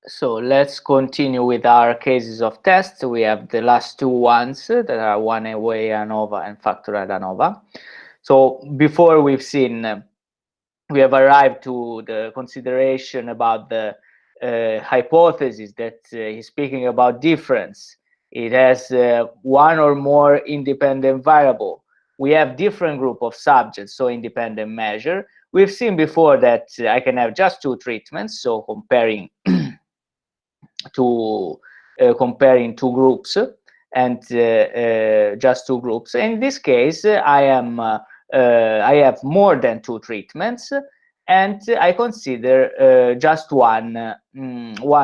So let's continue with our cases of tests. We have the last two ones that are one-way ANOVA and factorial ANOVA. So before we've seen, we have arrived to the consideration about the hypothesis that he's speaking about difference. It has one or more independent variable. We have different group of subjects, so independent measure. We've seen before that I can have just two treatments, so comparing to comparing two groups and just two groups. In this case, I have more than two treatments, and I consider just one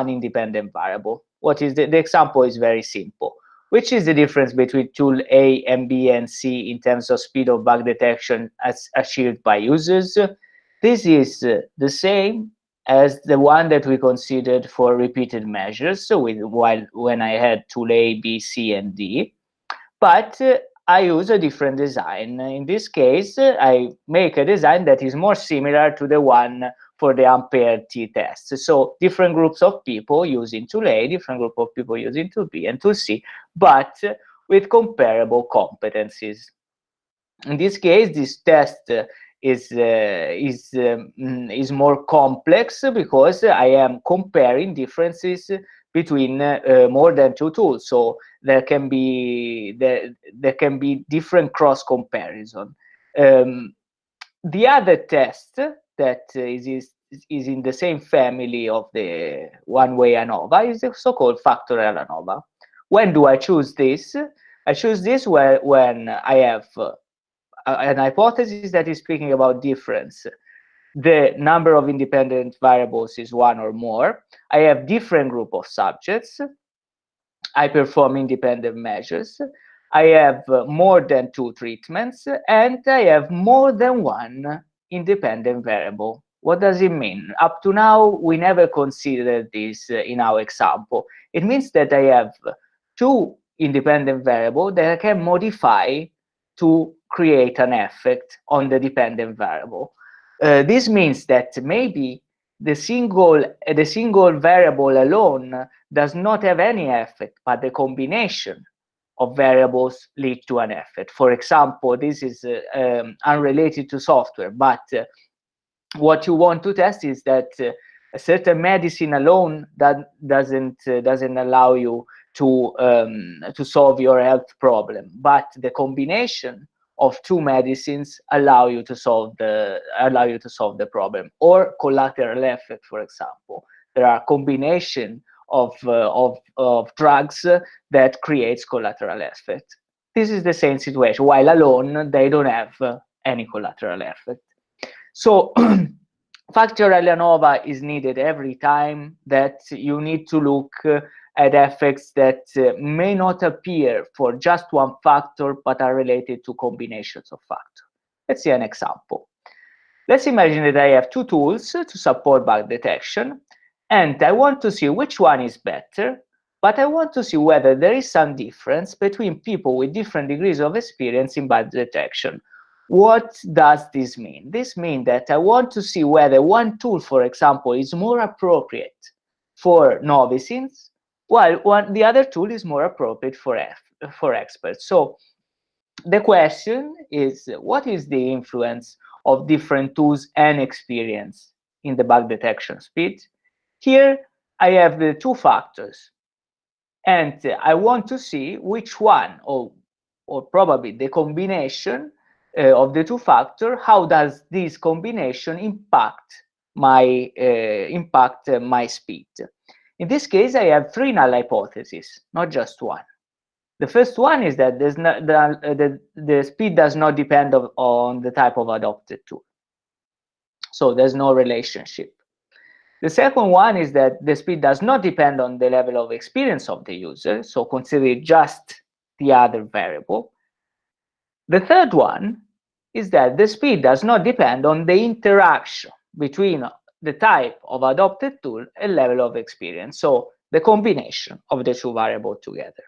independent variable. What is the example is very simple. Which is the difference between tool A and B and C in terms of speed of bug detection as achieved by users? This is the same as the one that we considered for repeated measures. So when I had tool A, B, C, and D, but I use a different design. In this case, I make a design that is more similar to the one for the unpaired t-test. So different groups of people using tool A, different group of people using tool B and tool C, but with comparable competencies. In this case, this test is more complex because I am comparing differences between more than two tools. So there can be different cross comparison. The other test that is in the same family of the one-way ANOVA is the so-called factorial ANOVA. When do I choose this? I choose this when I have an hypothesis that is speaking about difference. The number of independent variables is one or more. I have different group of subjects. I perform independent measures. I have more than two treatments, and I have more than one independent variable. What does it mean? Up to now, we never considered this in our example. It means that I have two independent variables that I can modify to create an effect on the dependent variable. This means that maybe the single variable alone does not have any effect, but the combination of variables lead to an effect. For example, this is unrelated to software, but what you want to test is that a certain medicine alone that doesn't allow you to solve your health problem, but the combination of two medicines allow you to solve the problem. Or collateral effect, for example, there are combination of drugs that creates collateral effect. This is the same situation. While alone, they don't have any collateral effect. So factorial ANOVA is needed every time that you need to look at effects that may not appear for just one factor, but are related to combinations of factors. Let's see an example. Let's imagine that I have two tools to support bug detection, and I want to see which one is better, but I want to see whether there is some difference between people with different degrees of experience in bug detection. What does this mean? This means that I want to see whether one tool, for example, is more appropriate for novices, while the other tool is more appropriate for experts. So the question is, what is the influence of different tools and experience in the bug detection speed? Here I have the two factors, and I want to see which one, or probably the combination of the two factors, how does this combination impact my speed. In this case, I have three null hypotheses, not just one. The first one is that the speed does not depend on the type of adopted tool. So there's no relationship. The second one is that the speed does not depend on the level of experience of the user, so consider just the other variable. The third one is that the speed does not depend on the interaction between the type of adopted tool and level of experience, so the combination of the two variables together.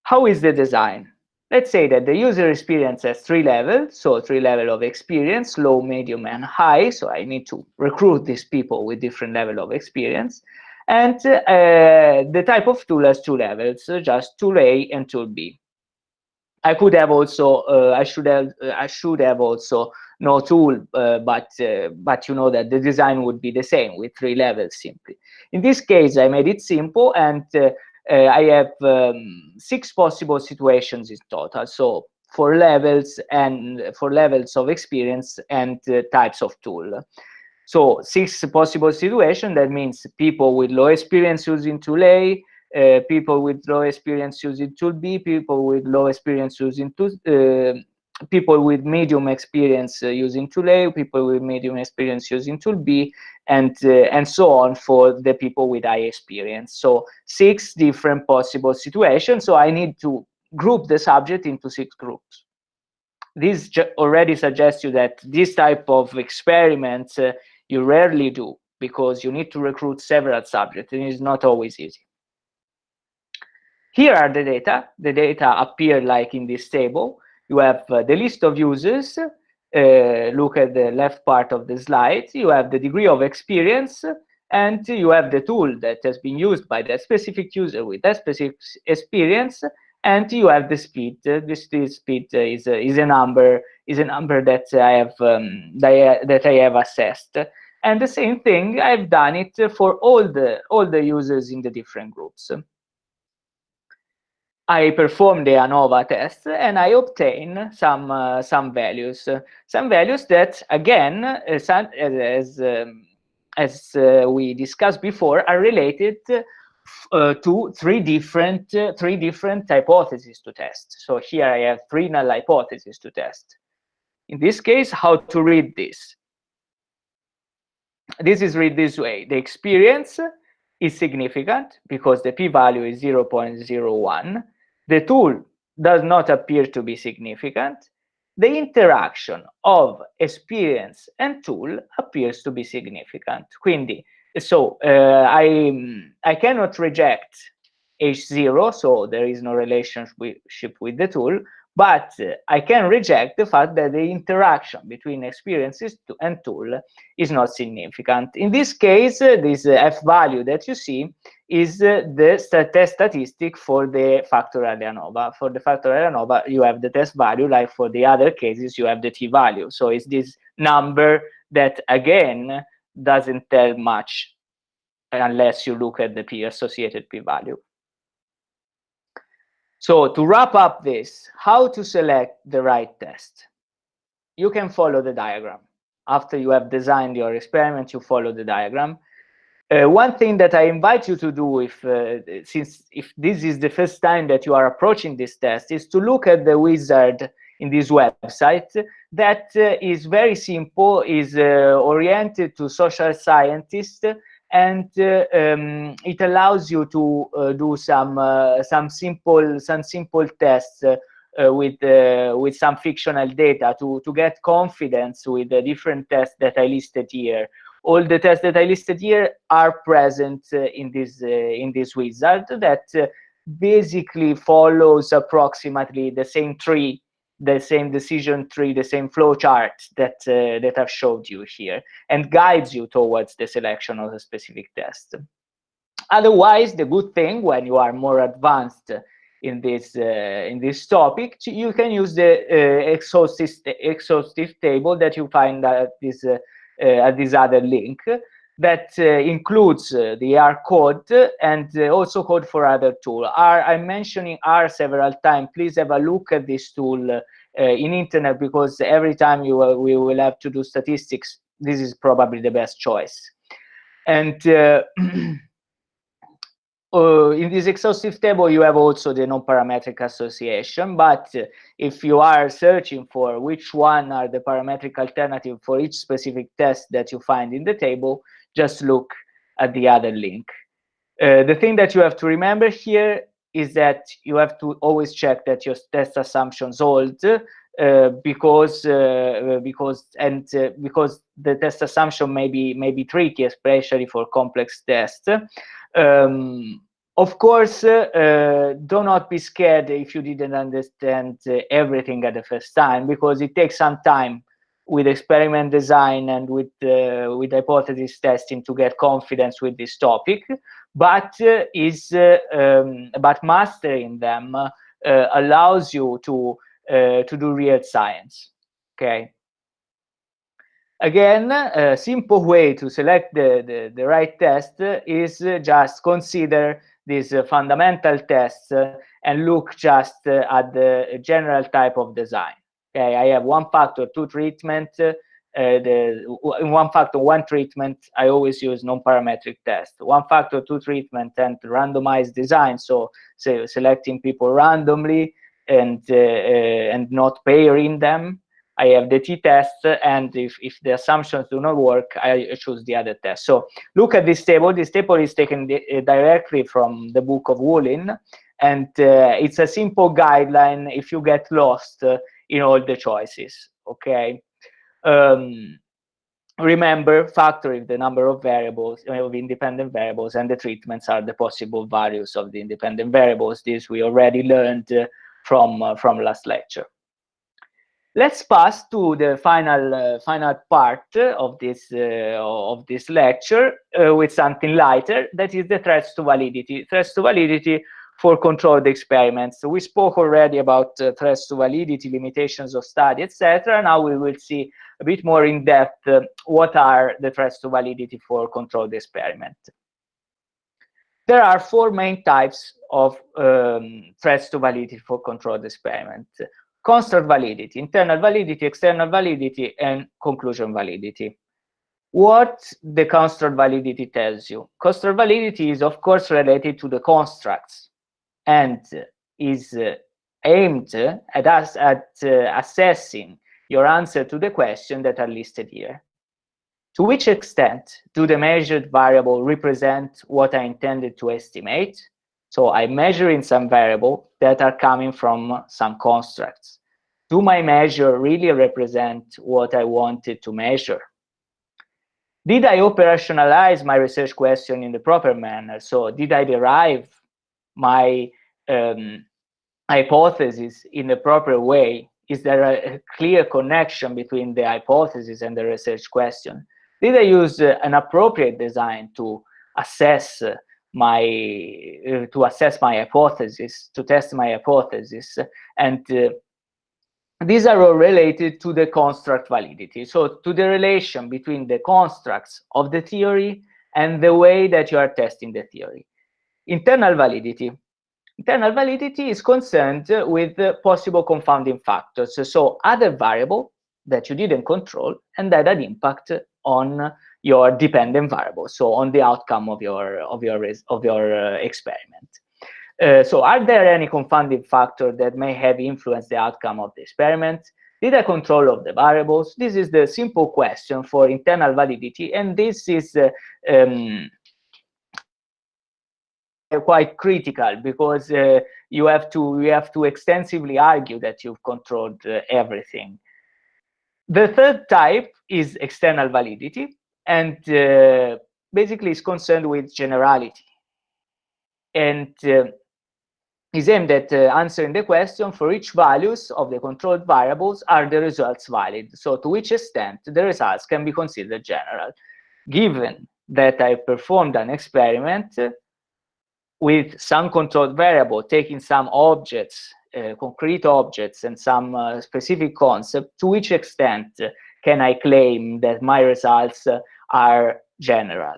How is the design? Let's say that the user experience has 3 levels, so 3 levels of experience, low, medium, and high. So I need to recruit these people with different level of experience. And the type of tool has 2 levels, just tool A and tool B. I could have also, I should have also no tool, but you know that the design would be the same with 3 levels simply. In this case, I made it simple, and I have 6 possible situations in total. So for levels of experience and types of tool. So 6 possible situations. That means people with low experience using tool A, people with low experience using tool B, people with low experience using tool, people with medium experience using tool A, people with medium experience using tool B, and so on for the people with high experience. So 6 different possible situations. So I need to group the subject into 6 groups. This already suggests you that this type of experiments you rarely do, because you need to recruit several subjects, and it's not always easy. Here are the data. The data appear like in this table. You have the list of users. Look at the left part of the slide. You have the degree of experience, and you have the tool that has been used by that specific user with that specific experience, and you have the speed. This speed is a number that I have that I have assessed. And the same thing, I've done it for all the users in the different groups. I perform the ANOVA test, and I obtain some values that, again, as we discussed before, are related to three different hypotheses to test. So here I have 3 null hypotheses to test. In this case, how to read this? This is read this way: the experience is significant because the p-value is 0.01. The tool does not appear to be significant. The interaction of experience and tool appears to be significant. Quindi, so I cannot reject H0, so there is no relationship with the tool, but I can reject the fact that the interaction between experiences and tool is not significant. In this case, this F value that you see is the test statistic for the factorial ANOVA. For the factorial ANOVA, you have the test value, like for the other cases, you have the t value. So it's this number that, again, doesn't tell much unless you look at the associated p-value. So to wrap up this, how to select the right test? You can follow the diagram. After you have designed your experiment, you follow the diagram. One thing that I invite you to do, if this is the first time that you are approaching this test, is to look at the wizard in this website that is very simple, is oriented to social scientists, and it allows you to do some simple tests with some fictional data to get confidence with the different tests that I listed here. All the tests that I listed here are present in this wizard that basically follows approximately the same tree, the same decision tree, the same flow chart that I've showed you here, and guides you towards the selection of a specific test. Otherwise, the good thing, when you are more advanced in this topic, you can use the exhaustive table that you find at this other link, that includes the R code and also code for other tool. I'm mentioning R several times. Please have a look at this tool in internet, because every time we will have to do statistics, this is probably the best choice. And in this exhaustive table, you have also the non-parametric association, but if you are searching for which one are the parametric alternative for each specific test that you find in the table, just look at the other link. The thing that you have to remember here is that you have to always check that your test assumptions hold, because the test assumption may be tricky, especially for complex tests. Of course, do not be scared if you didn't understand everything at the first time, because it takes some time with experiment design and with hypothesis testing to get confidence with this topic. But but mastering them allows you to do real science. Okay. Again, a simple way to select the right test is just consider these fundamental tests and look just at the general type of design. Okay, I have one factor, two treatment. In one factor, one treatment, I always use non-parametric test. One factor, two treatment, and randomized design. So selecting people randomly and not pairing them. I have the t-test, and if the assumptions do not work, I choose the other test. So look at this table. This table is taken directly from the book of Woollin, and it's a simple guideline if you get lost in all the choices, okay? Remember, factor is the number of variables, of independent variables, and the treatments are the possible values of the independent variables. This we already learned from last lecture. Let's pass to the final part of this lecture with something lighter. That is the threats to validity. Threats to validity for controlled experiments. We spoke already about threats to validity, limitations of study, etc. Now we will see a bit more in depth what are the threats to validity for controlled experiments. There are four main types of threats to validity for controlled experiments. Construct validity, internal validity, external validity, and conclusion validity. What the construct validity tells you? Construct validity is, of course, related to the constructs and is aimed at assessing your answer to the question that are listed here. To which extent do the measured variable represent what I intended to estimate? So I'm measuring some variable that are coming from some constructs. Do my measure really represent what I wanted to measure? Did I operationalize my research question in the proper manner? So did I derive my hypothesis in the proper way? Is there a clear connection between the hypothesis and the research question? Did I use an appropriate design to assess my hypothesis, to test my hypothesis? And these are all related to the construct validity. So to the relation between the constructs of the theory and the way that you are testing the theory. Internal validity. Internal validity is concerned with possible confounding factors. So other variable that you didn't control and that had impact on your dependent variable, so on the outcome of your experiment. So are there any confounding factors that may have influenced the outcome of the experiment? Did I control of the variables? This is the simple question for internal validity, and this is quite critical because you have to extensively argue that you've controlled everything. The third type is external validity, and basically is concerned with generality, and is aimed at answering the question for each values of the controlled variables are the results valid. So to which extent the results can be considered general. Given that I performed an experiment with some controlled variable, taking some objects, concrete objects, and some specific concept, to which extent can I claim that my results are general?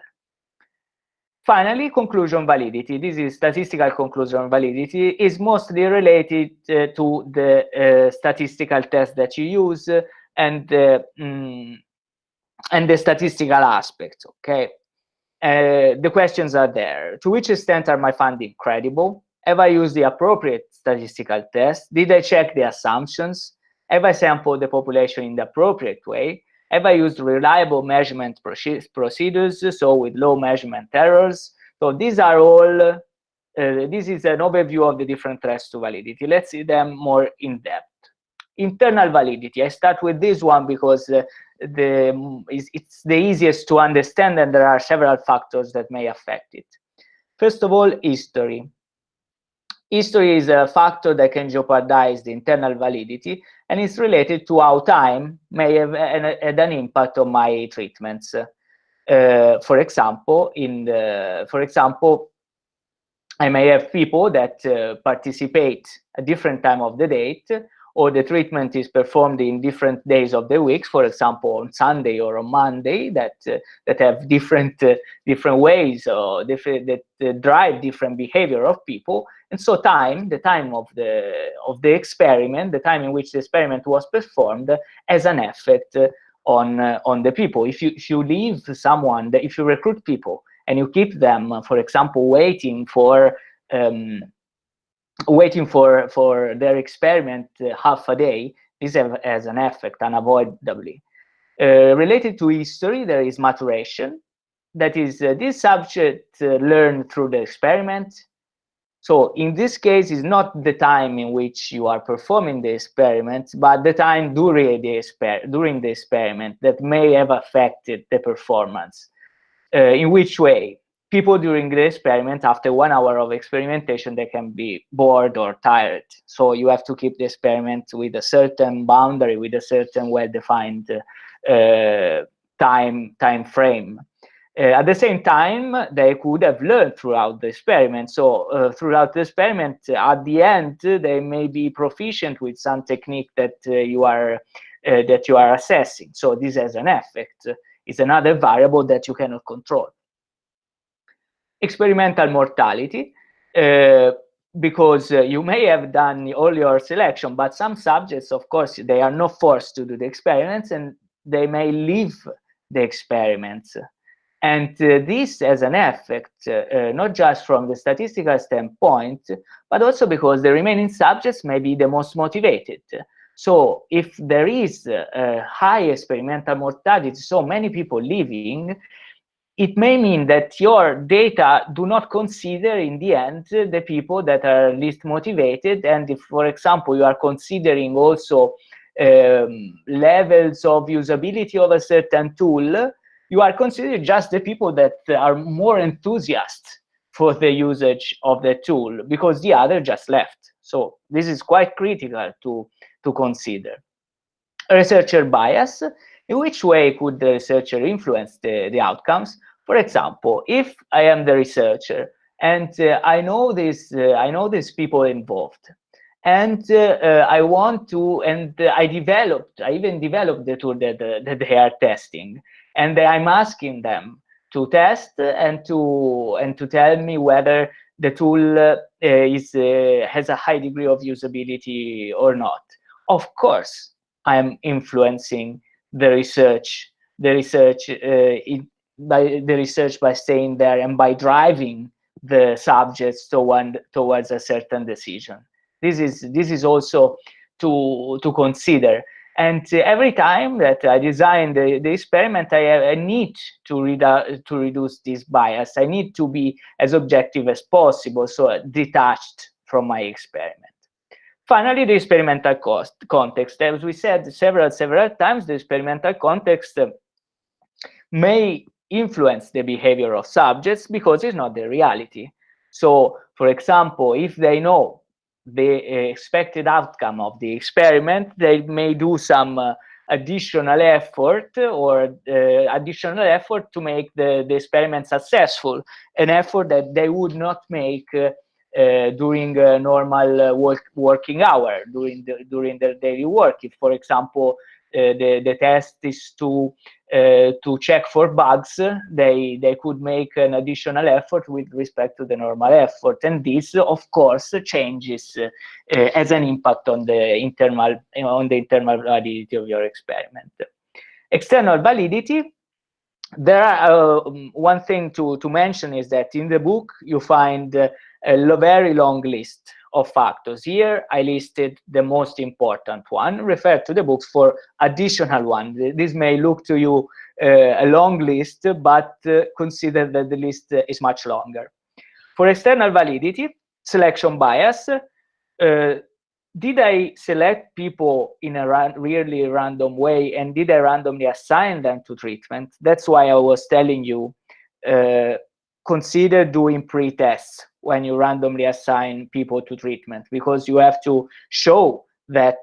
Finally, conclusion validity. This is statistical conclusion validity. Is mostly related to the statistical test that you use and the statistical aspect. Okay. The questions are there. To which extent are my findings credible? Have I used the appropriate statistical test? Did I check the assumptions? Have I sampled the population in the appropriate way? Have I used reliable measurement procedures, so with low measurement errors? So these are all, this is an overview of the different threats to validity. Let's see them more in depth. Internal validity. I start with this one because it's the easiest to understand, and there are several factors that may affect it. First of all, history. History is a factor that can jeopardize the internal validity, and it's related to how time may have had an impact on my treatments. For example, I may have people that participate at different time of the date, or the treatment is performed in different days of the week, for example, on Sunday or on Monday, that have different ways or that drive different behavior of people. And so the time of the experiment, the time in which the experiment was performed, has an effect on the people. If you leave someone, if you recruit people and you keep them, for example, waiting for their experiment half a day, this has an effect unavoidably. Related to history, there is maturation. That is, this subject learned through the experiment. So in this case, it's not the time in which you are performing the experiment, but the time during the experiment that may have affected the performance. In which way? People during the experiment, after 1 hour of experimentation, they can be bored or tired. So you have to keep the experiment with a certain boundary, with a certain well-defined time frame. At the same time, they could have learned throughout the experiment. So throughout the experiment, at the end, they may be proficient with some technique that you are assessing. So this has an effect. It's another variable that you cannot control. Experimental mortality, because you may have done all your selection, but some subjects, of course, they are not forced to do the experiments, and they may leave the experiments. And this has an effect, not just from the statistical standpoint, but also because the remaining subjects may be the most motivated. So if there is a high experimental mortality, so many people leaving, it may mean that your data do not consider in the end the people that are least motivated. And if, for example, you are considering also levels of usability of a certain tool, you are considering just the people that are more enthusiastic for the usage of the tool, because the other just left. So this is quite critical to consider. Researcher bias. In which way could the researcher influence the outcomes? For example, if I am the researcher and I know these people involved, and I want to, and I even developed the tool that they are testing, and I'm asking them to test and to tell me whether the tool has a high degree of usability or not. Of course, I am influencing the research by staying there and by driving the subjects towards a certain decision. This is also to consider. And every time that I design the experiment, I need to reduce this bias. I need to be as objective as possible, so detached from my experiment. Finally, the experimental context. As we said several times, the experimental context may influence the behavior of subjects because it's not the reality. So, for example, if they know the expected outcome of the experiment, they may do some additional effort to make the experiment successful, an effort that they would not make during a normal working hour, during their daily work. If, for example, the test is to check for bugs, they could make an additional effort with respect to the normal effort, and this, of course, changes has an impact on the internal validity of your experiment. External validity. There are one thing to mention is that in the book you find a very long list of factors. Here I listed the most important one. Refer to the books for additional one. This may look to you a long list, but consider that the list is much longer. For external validity, selection bias. Did I select people in a really random way, and did I randomly assign them to treatment? That's why I was telling you, consider doing pre-tests when you randomly assign people to treatment, because you have to show that,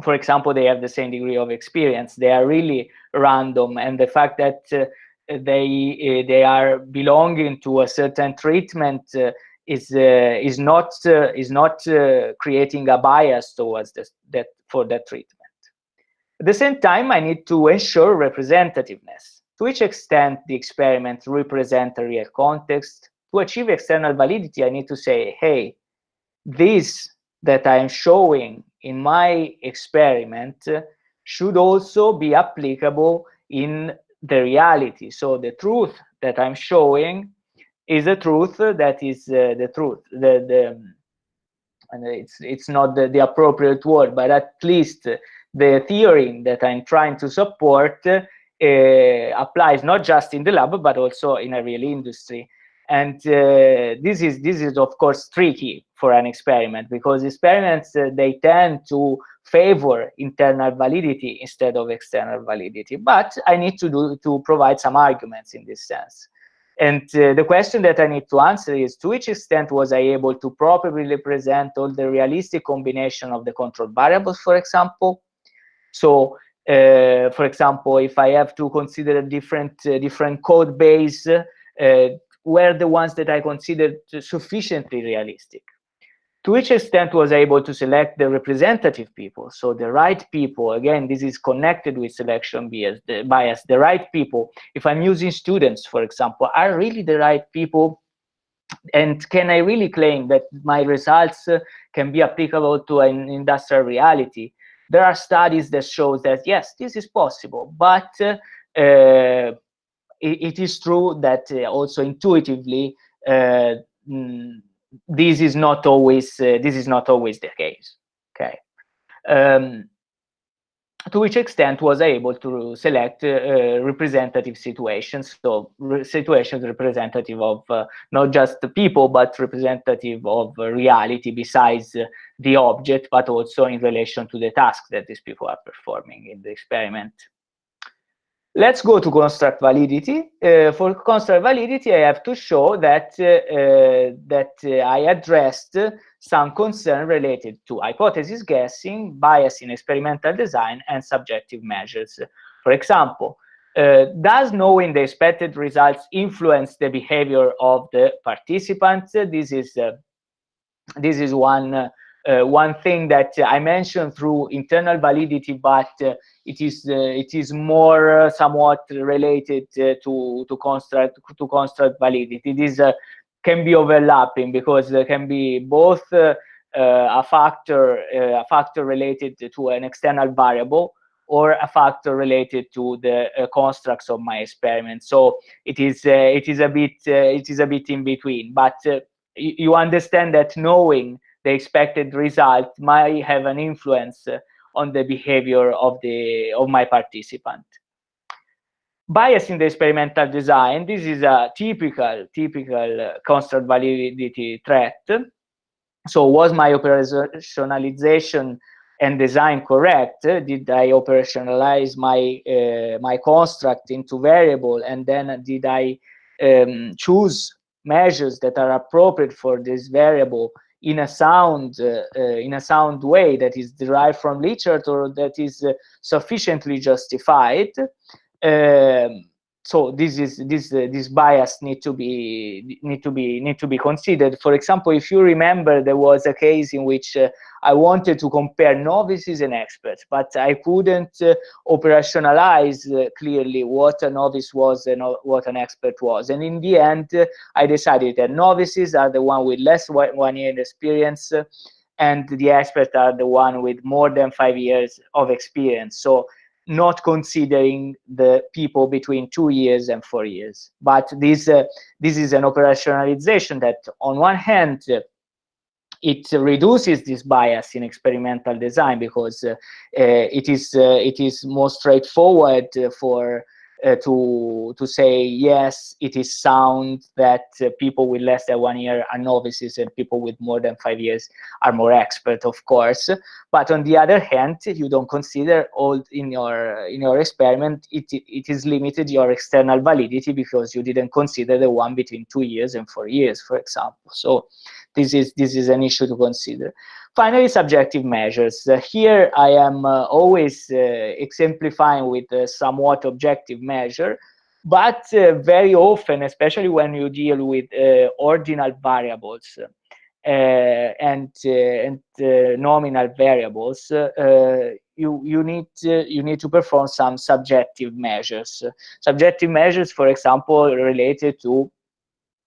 for example, they have the same degree of experience, they are really random, and the fact that they are belonging to a certain treatment is not creating a bias towards that for that treatment. At the same time, I need to ensure representativeness. To which extent the experiment represents a real context. To achieve external validity, I need to say, hey, this that I am showing in my experiment should also be applicable in the reality. So the truth that I'm showing is a truth that is the truth. And it's not the appropriate word, but at least the theory that I'm trying to support applies not just in the lab, but also in a real industry. And this is of course tricky for an experiment, because experiments they tend to favor internal validity instead of external validity. But I need to provide some arguments in this sense. And the question that I need to answer is, to which extent was I able to properly represent all the realistic combination of the control variables, for example? So, for example, if I have to consider a different code base, were the ones that I considered sufficiently realistic? To which extent was I able to select the representative people, so the right people? Again, this is connected with selection bias, the right people. If I'm using students, for example, are really the right people? And can I really claim that my results can be applicable to an industrial reality? There are studies that show that, yes, this is possible, but it is true that also intuitively, this is not always the case. Okay. To which extent was I able to select representative situations, so situations representative of not just the people, but representative of reality besides the object, but also in relation to the task that these people are performing in the experiment. Let's go to construct validity. For construct validity, I have to show that I addressed some concern related to hypothesis guessing, bias in experimental design, and subjective measures. For example, does knowing the expected results influence the behavior of the participants? This is one thing that I mentioned through internal validity, but it is more somewhat related to construct validity. This can be overlapping, because there can be both a factor related to an external variable, or a factor related to the constructs of my experiment. So it is a bit in between. But you understand that knowing the expected result might have an influence on the behavior of my participant. Bias in the experimental design. This is a typical construct validity threat. So was my operationalization and design correct? Did I operationalize my construct into variable, and then did I choose measures that are appropriate for this variable in a sound way that is derived from literature, or that is sufficiently justified? So this bias need to be considered. For example, if you remember, there was a case in which I wanted to compare novices and experts, but I couldn't operationalize clearly what a novice was and what an expert was. And in the end, I decided that novices are the one with less 1 year experience, and the experts are the one with more than 5 years of experience. So not considering the people between 2 years and 4 years. But this is an operationalization that, on one hand, it reduces this bias in experimental design, because it is more straightforward for to say, yes, it is sound that people with less than 1 year are novices and people with more than 5 years are more expert, of course. But on the other hand, you don't consider all in your experiment, it is limited your external validity because you didn't consider the one between 2 years and 4 years, for example. So this is an issue to consider. Finally, subjective measures. Here I am always exemplifying with a somewhat objective measure, but very often, especially when you deal with ordinal variables and nominal variables, you need to perform some subjective measures. Subjective measures, for example, related to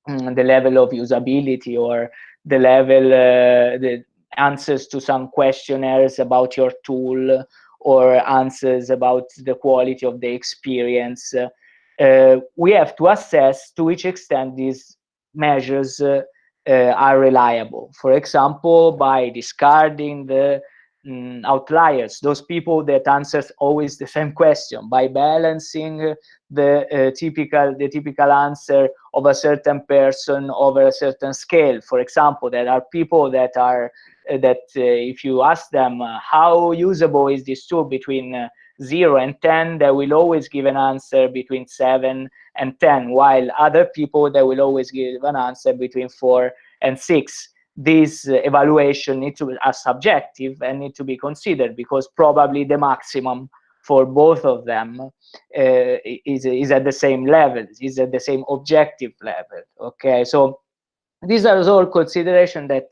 the level of usability or the level, the answers to some questionnaires about your tool or answers about the quality of the experience. We have to assess to which extent these measures are reliable. For example, by discarding the outliers, those people that answers always the same question, by balancing the typical answer of a certain person over a certain scale. For example, there are people that are if you ask them how usable is this tool between 0 and 10, they will always give an answer between 7 and 10, while other people, they will always give an answer between 4 and 6. This evaluation needs to be subjective and need to be considered because probably the maximum for both of them is at the same level, is at the same objective level. Okay, so these are all considerations that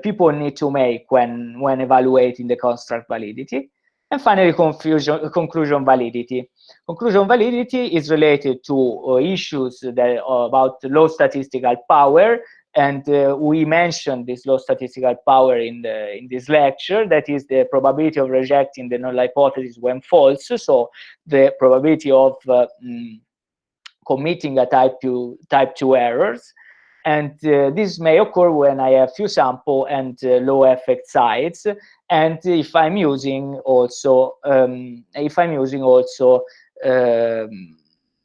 people need to make when evaluating the construct validity. And finally, conclusion validity. Conclusion validity is related to issues that are about low statistical power, and we mentioned this low statistical power in this lecture. That is the probability of rejecting the null hypothesis when false. So the probability of committing a type 2 errors. And this may occur when I have few sample and low effect size, and if I'm using also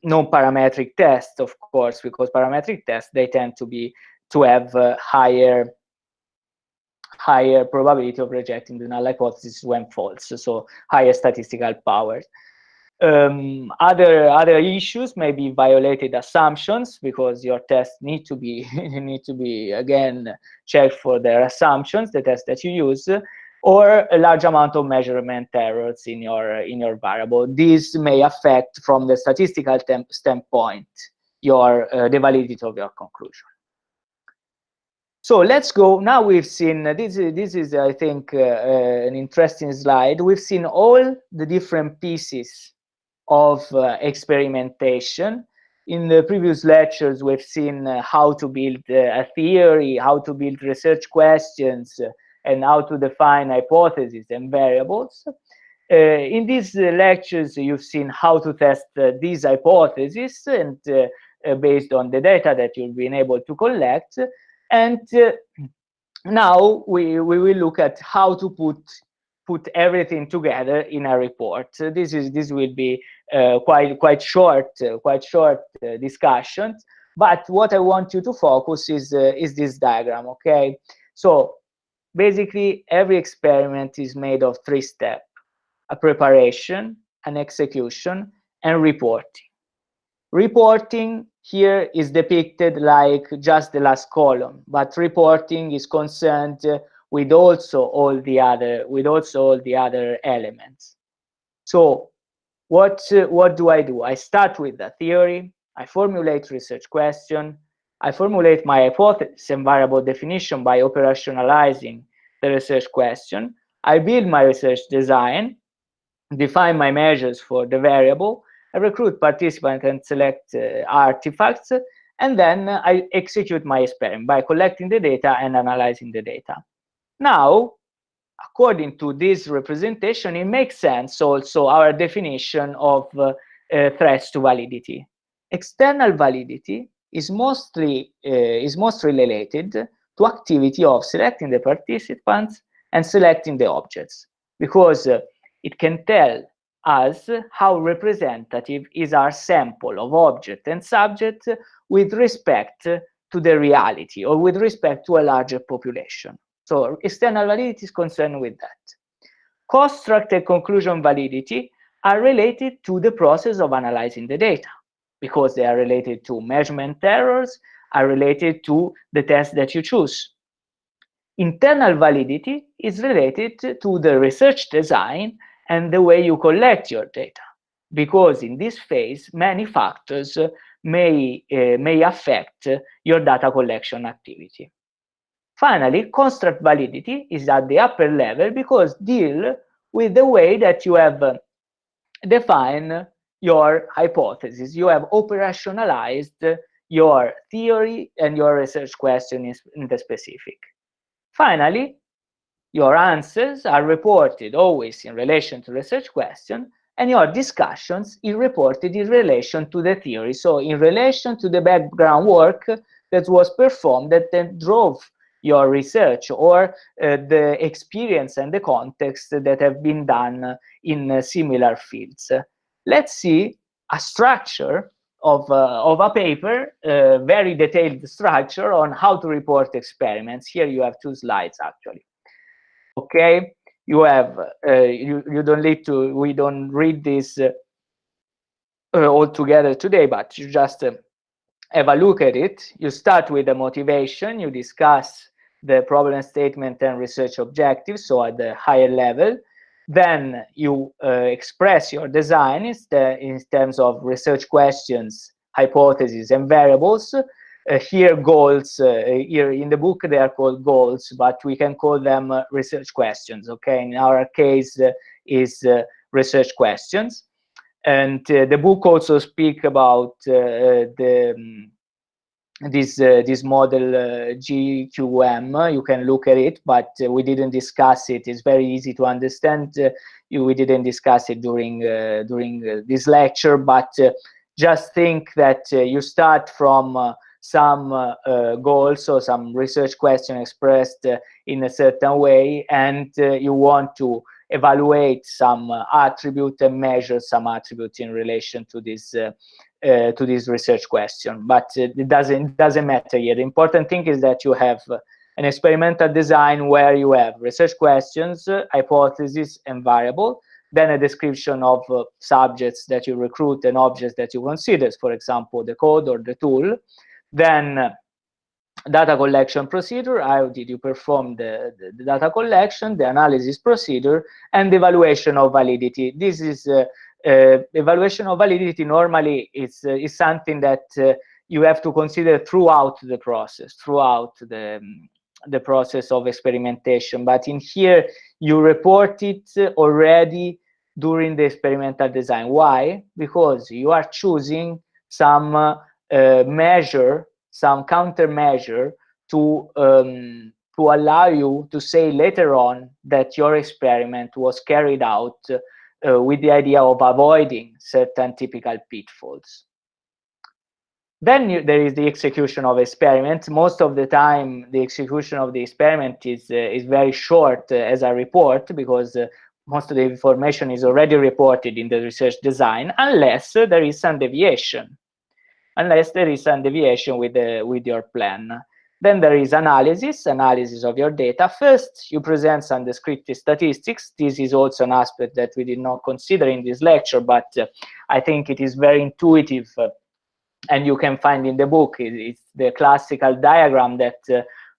non-parametric tests, of course, because parametric tests, they tend to have higher probability of rejecting the null hypothesis when false, so higher statistical power. Other issues may be violated assumptions, because your tests need to be again checked for their assumptions, the tests that you use, or a large amount of measurement errors in your variable. This may affect, from the statistical standpoint, the validity of your conclusion. So let's go. Now we've seen, this is I think an interesting slide. We've seen all the different pieces of experimentation. In the previous lectures, we've seen how to build a theory, how to build research questions, and how to define hypotheses and variables. In these lectures, you've seen how to test these hypotheses, and based on the data that you've been able to collect. And now we will look at how to put everything together in a report. This will be quite short discussions. But what I want you to focus is this diagram. Okay, so basically every experiment is made of 3 steps: a preparation, an execution, and reporting. Reporting here is depicted like just the last column, but reporting is concerned with also all the other elements. So what do? I start with the theory, I formulate research question, I formulate my hypothesis and variable definition by operationalizing the research question, I build my research design, define my measures for the variable, I recruit participants and select artifacts, and then I execute my experiment by collecting the data and analyzing the data. Now, according to this representation, it makes sense also our definition of threats to validity. External validity is mostly related to activity of selecting the participants and selecting the objects, because it can tell us how representative is our sample of object and subject with respect to the reality or with respect to a larger population. So external validity is concerned with that. Construct and conclusion validity are related to the process of analyzing the data because they are related to measurement errors, are related to the test that you choose. Internal validity is related to the research design and the way you collect your data, because in this phase, many factors may affect your data collection activity. Finally, construct validity is at the upper level because deal with the way that you have defined your hypothesis. You have operationalized your theory and your research question in the specific. Finally, your answers are reported always in relation to research question, and your discussions are reported in relation to the theory, so in relation to the background work that was performed that then drove your research, or the experience and the context that have been done in similar fields. Let's see a structure of a paper, very detailed structure on how to report experiments. Here you have 2 slides actually. Okay, you have you don't need to, we don't read this all together today, but you just have a look at it. You start with the motivation, you discuss the problem statement and research objectives, so at the higher level. Then you express your design in terms of research questions, hypotheses, and variables. Here goals, here in the book they are called goals, but we can call them research questions, okay? In our case is research questions. And the book also speak about this model GQM. You can look at it, but we didn't discuss it. It's very easy to understand. We didn't discuss it during this lecture, but just think that you start from some goals or some research question expressed in a certain way, and you want to evaluate some attribute and measure some attribute in relation to this research question. But it doesn't matter here. The important thing is that you have an experimental design where you have research questions, hypothesis, and variable, then a description of subjects that you recruit and objects that you consider, for example, the code or the tool. Then data collection procedure, how did you perform the data collection, the analysis procedure, and the evaluation of validity. This is evaluation of validity normally is something that you have to consider throughout the process, throughout the process of experimentation. But in here, you report it already during the experimental design. Why? Because you are choosing some measure, some countermeasure to allow you to say later on that your experiment was carried out with the idea of avoiding certain typical pitfalls. Then there is the execution of experiments. Most of the time, the execution of the experiment is very short as a report, because most of the information is already reported in the research design, unless there is some deviation. Unless there is some deviation with your plan. Then there is analysis of your data. First, you present some descriptive statistics. This is also an aspect that we did not consider in this lecture, but I think it is very intuitive, and you can find in the book. It's the classical diagram that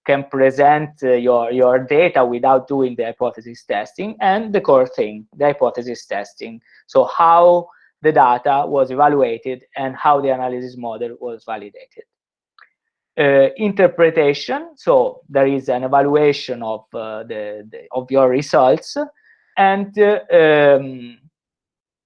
can present your data without doing the hypothesis testing, and the core thing, the hypothesis testing. So how the data was evaluated and how the analysis model was validated. Interpretation, so there is an evaluation of of your results, and in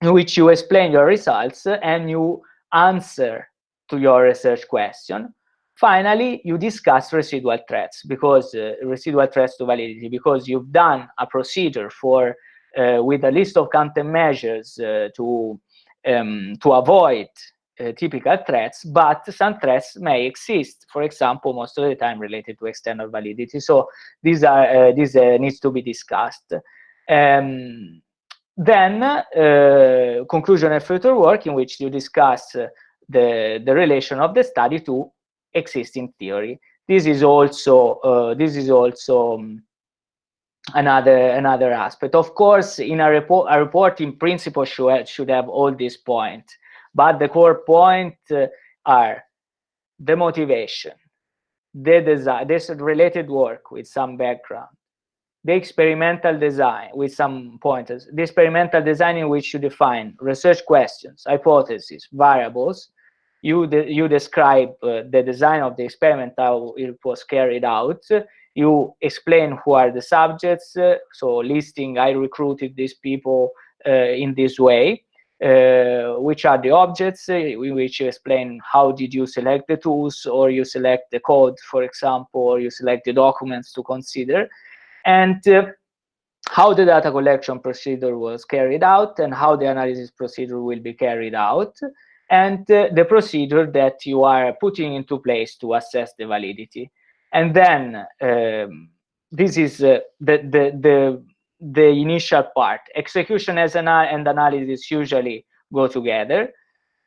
which you explain your results and you answer to your research question. Finally, you discuss residual threats, because residual threats to validity, because you've done a procedure for with a list of countermeasures to avoid typical threats, but some threats may exist, for example, most of the time related to external validity. So these needs to be discussed. Then conclusion and further work, in which you discuss the relation of the study to existing theory. This is also another aspect. Of course, in a report in principle should have all these points, but the core point are the motivation, the design, this related work with some background, the experimental design with some pointers, the experimental design in which you define research questions, hypotheses, variables. You describe the design of the experiment, how it was carried out. You explain who are the subjects, so listing, I recruited these people in this way. Which are the objects, in which you explain how did you select the tools, or you select the code, for example, or you select the documents to consider, and how the data collection procedure was carried out, and how the analysis procedure will be carried out, and the procedure that you are putting into place to assess the validity. And then this is the initial part. Execution and analysis usually go together,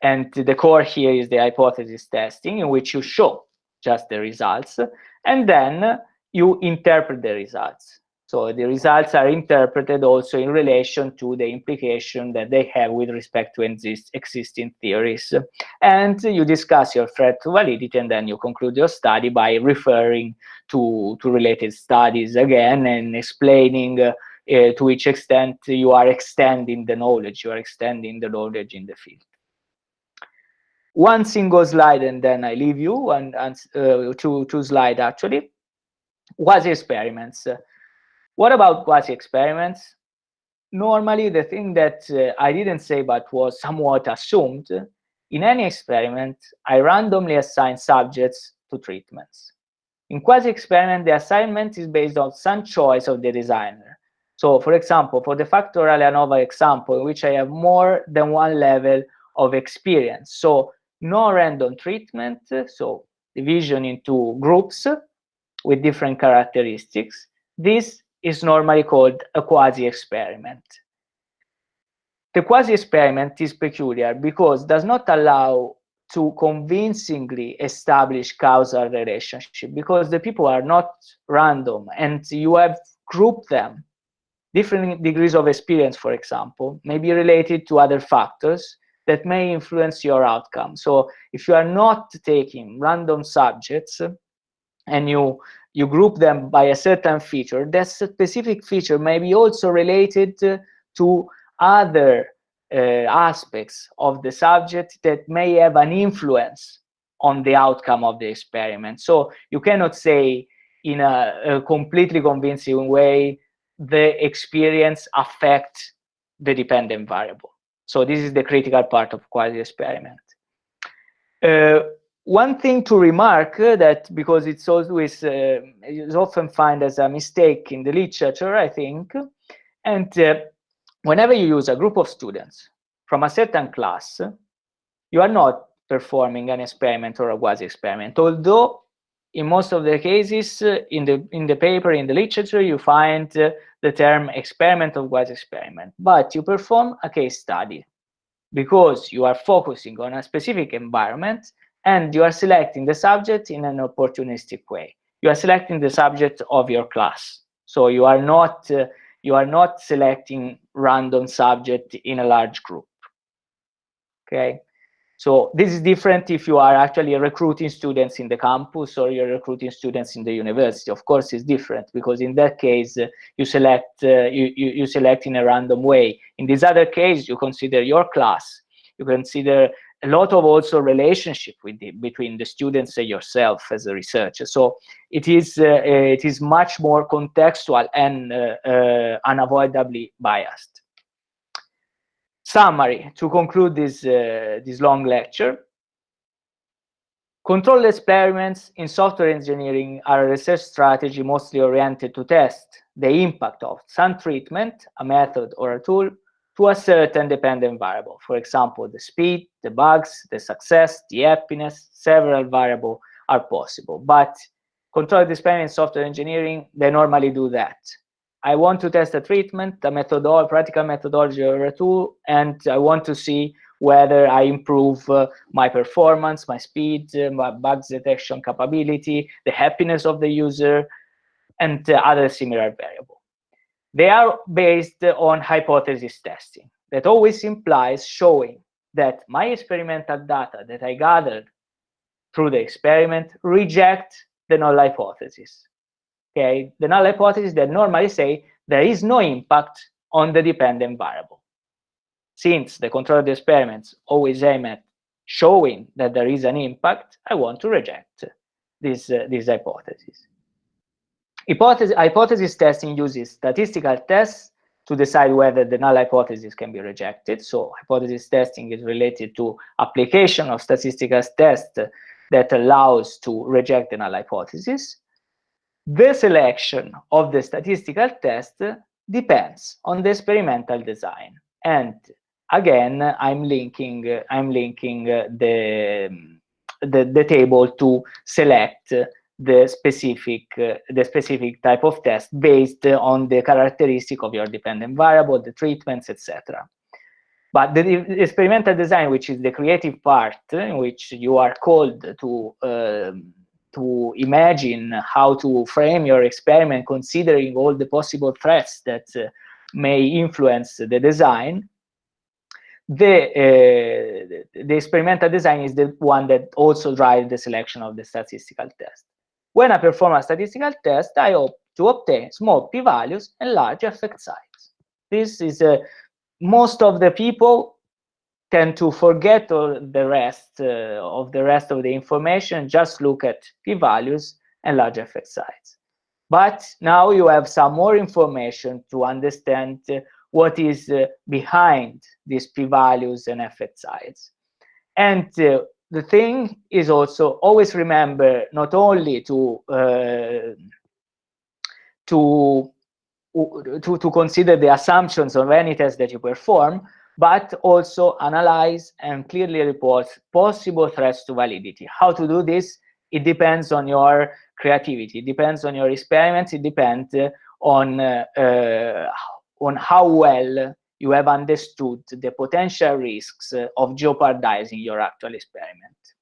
and the core here is the hypothesis testing, in which you show just the results, and then you interpret the results. So the results are interpreted also in relation to the implication that they have with respect to existing theories. And you discuss your threat to validity, and then you conclude your study by referring to related studies again, and explaining to which extent you are extending the knowledge, in the field. One single slide, and then I leave you, and two slides actually. Quasi experiments. What about quasi experiments? Normally, the thing that I didn't say but was somewhat assumed, in any experiment, I randomly assign subjects to treatments. In quasi experiment, the assignment is based on some choice of the designer. So, for example, for the Factorial ANOVA example, in which I have more than one level of experience, so no random treatment, so division into groups with different characteristics, this is normally called a quasi-experiment. The quasi-experiment is peculiar because it does not allow to convincingly establish causal relationship, because the people are not random, and you have grouped them. Different degrees of experience, for example, may be related to other factors that may influence your outcome. So if you are not taking random subjects and you group them by a certain feature, that specific feature may be also related to other aspects of the subject that may have an influence on the outcome of the experiment. So you cannot say in a completely convincing way the experience affects the dependent variable. So this is the critical part of quasi-experiment. One thing to remark that, because it's always is often found as a mistake in the literature, I think, and whenever you use a group of students from a certain class, you are not performing an experiment or a quasi-experiment, although in most of the cases in the paper, in the literature, you find the term experiment or quasi-experiment, but you perform a case study because you are focusing on a specific environment, and you are selecting the subject in an opportunistic way. You are selecting the subject of your class, so you are not selecting random subject in a large group. Okay, so this is different if you are actually recruiting students in the campus, or you're recruiting students in the university. Of course, it's different, because in that case you select you select in a random way. In this other case, you consider your class, you consider a lot of also relationship between the students and yourself as a researcher. So it is much more contextual and unavoidably biased. Summary to conclude this long lecture. Controlled experiments in software engineering are a research strategy mostly oriented to test the impact of some treatment, a method, or a tool to a certain dependent variable. For example, the speed, the bugs, the success, the happiness, several variables are possible. But controlled experiments in software engineering, they normally do that. I want to test a treatment, a practical methodology or a tool, and I want to see whether I improve my performance, my speed, my bugs detection capability, the happiness of the user, and other similar variables. They are based on hypothesis testing. That always implies showing that my experimental data that I gathered through the experiment reject the null hypothesis. Okay, the null hypothesis that normally say there is no impact on the dependent variable. Since the control of the experiments always aim at showing that there is an impact, I want to reject this hypothesis. Hypothesis testing uses statistical tests to decide whether the null hypothesis can be rejected. So hypothesis testing is related to application of statistical tests that allows to reject the null hypothesis. The selection of the statistical test depends on the experimental design. And again, I'm linking the table to select the specific type of test based on the characteristic of your dependent variable, the treatments, etc. But the experimental design, which is the creative part, in which you are called to imagine how to frame your experiment, considering all the possible threats that may influence the design, the experimental design is the one that also drives the selection of the statistical test. When I perform a statistical test, I hope to obtain small p-values and large effect size. This is most of the people tend to forget all the rest of the information, just look at p-values and large effect size. But now you have some more information to understand what is behind these p-values and effect size. And the thing is also always remember not only to consider the assumptions of any test that you perform, but also analyze and clearly report possible threats to validity. How to do this? It depends on your creativity, it depends on your experiments, it depends on how well you have understood the potential risks of jeopardizing your actual experiment.